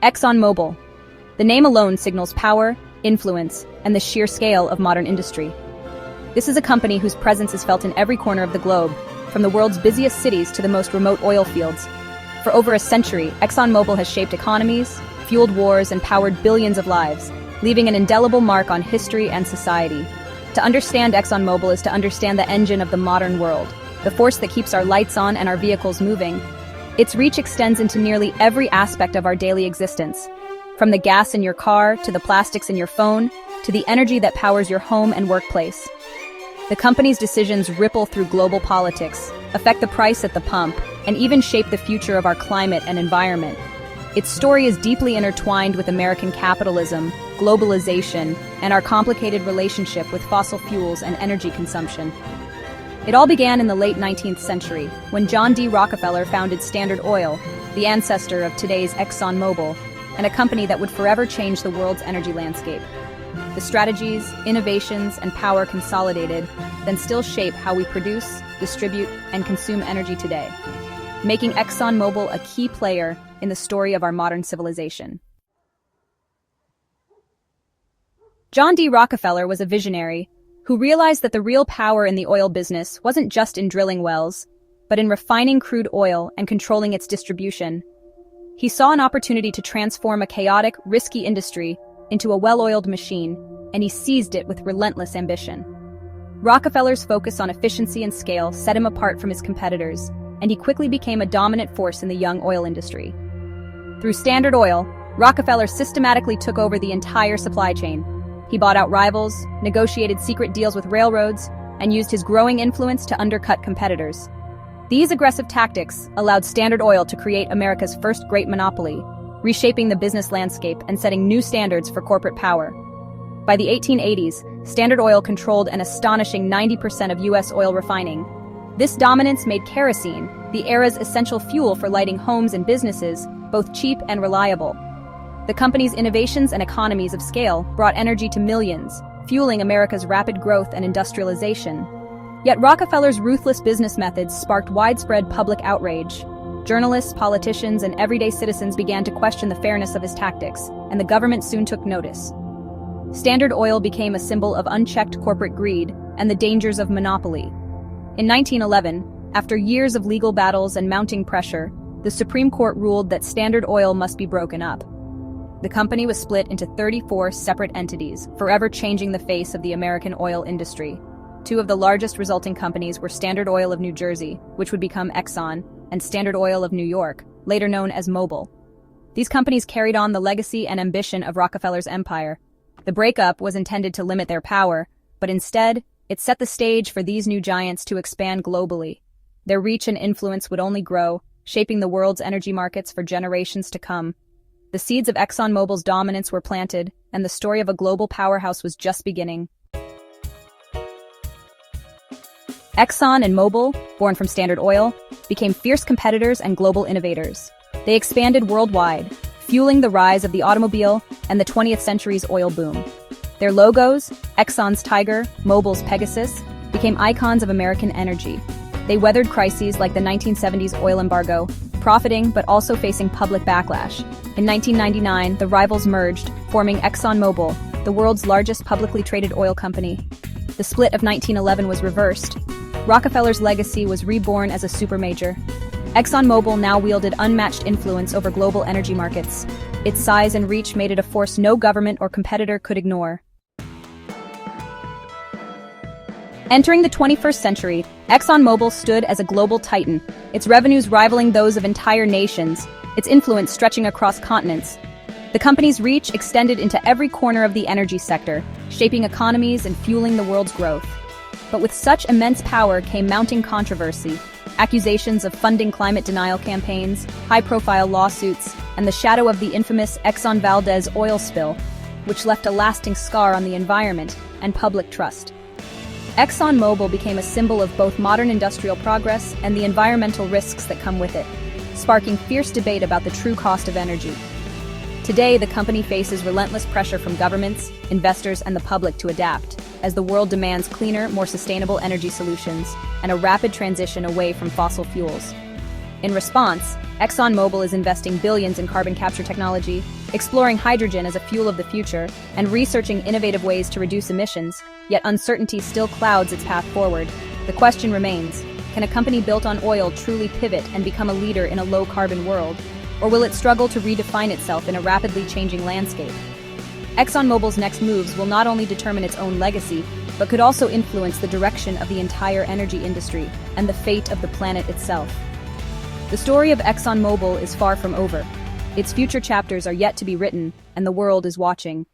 ExxonMobil. The name alone signals power, influence, and the sheer scale of modern industry. This is a company whose presence is felt in every corner of the globe, from the world's busiest cities to the most remote oil fields. For over a century, ExxonMobil has shaped economies, fueled wars, and powered billions of lives, leaving an indelible mark on history and society. To understand ExxonMobil is to understand the engine of the modern world, the force that keeps our lights on and our vehicles moving. Its reach extends into nearly every aspect of our daily existence, from the gas in your car, to the plastics in your phone, to the energy that powers your home and workplace. The company's decisions ripple through global politics, affect the price at the pump, and even shape the future of our climate and environment. Its story is deeply intertwined with American capitalism, globalization, and our complicated relationship with fossil fuels and energy consumption. It all began in the late 19th century, when John D. Rockefeller founded Standard Oil, the ancestor of today's ExxonMobil, and a company that would forever change the world's energy landscape. The strategies, innovations, and power consolidated, then still shape how we produce, distribute, and consume energy today, making ExxonMobil a key player in the story of our modern civilization. John D. Rockefeller was a visionary who realized that the real power in the oil business wasn't just in drilling wells, but in refining crude oil and controlling its distribution. He saw an opportunity to transform a chaotic, risky industry into a well-oiled machine, and he seized it with relentless ambition. Rockefeller's focus on efficiency and scale set him apart from his competitors, and he quickly became a dominant force in the young oil industry. Through Standard Oil, Rockefeller systematically took over the entire supply chain. He bought out rivals, negotiated secret deals with railroads, and used his growing influence to undercut competitors. These aggressive tactics allowed Standard Oil to create America's first great monopoly, reshaping the business landscape and setting new standards for corporate power. By the 1880s, Standard Oil controlled an astonishing 90% of U.S. oil refining. This dominance made kerosene, the era's essential fuel for lighting homes and businesses, both cheap and reliable. The company's innovations and economies of scale brought energy to millions, fueling America's rapid growth and industrialization. Yet Rockefeller's ruthless business methods sparked widespread public outrage. Journalists, politicians, and everyday citizens began to question the fairness of his tactics, and the government soon took notice. Standard Oil became a symbol of unchecked corporate greed and the dangers of monopoly. In 1911, after years of legal battles and mounting pressure, the Supreme Court ruled that Standard Oil must be broken up. The company was split into 34 separate entities, forever changing the face of the American oil industry. Two of the largest resulting companies were Standard Oil of New Jersey, which would become Exxon, and Standard Oil of New York, later known as Mobil. These companies carried on the legacy and ambition of Rockefeller's empire. The breakup was intended to limit their power, but instead, it set the stage for these new giants to expand globally. Their reach and influence would only grow, shaping the world's energy markets for generations to come. The seeds of ExxonMobil's dominance were planted, and the story of a global powerhouse was just beginning. Exxon and Mobil, born from Standard Oil, became fierce competitors and global innovators. They expanded worldwide, fueling the rise of the automobile and the 20th century's oil boom. Their logos, Exxon's Tiger, Mobil's Pegasus, became icons of American energy. They weathered crises like the 1970s oil embargo, profiting but also facing public backlash. In 1999, the rivals merged, forming ExxonMobil, the world's largest publicly traded oil company. The split of 1911 was reversed. Rockefeller's legacy was reborn as a supermajor. ExxonMobil now wielded unmatched influence over global energy markets. Its size and reach made it a force no government or competitor could ignore. Entering the 21st century, ExxonMobil stood as a global titan, its revenues rivaling those of entire nations, its influence stretching across continents. The company's reach extended into every corner of the energy sector, shaping economies and fueling the world's growth. But with such immense power came mounting controversy, accusations of funding climate denial campaigns, high-profile lawsuits, and the shadow of the infamous Exxon Valdez oil spill, which left a lasting scar on the environment and public trust. ExxonMobil became a symbol of both modern industrial progress and the environmental risks that come with it, sparking fierce debate about the true cost of energy. Today, the company faces relentless pressure from governments, investors, and the public to adapt, as the world demands cleaner, more sustainable energy solutions and a rapid transition away from fossil fuels. In response, ExxonMobil is investing billions in carbon capture technology, exploring hydrogen as a fuel of the future, and researching innovative ways to reduce emissions, yet uncertainty still clouds its path forward. The question remains, can a company built on oil truly pivot and become a leader in a low-carbon world? Or will it struggle to redefine itself in a rapidly changing landscape? ExxonMobil's next moves will not only determine its own legacy, but could also influence the direction of the entire energy industry and the fate of the planet itself. The story of ExxonMobil is far from over. Its future chapters are yet to be written, and the world is watching.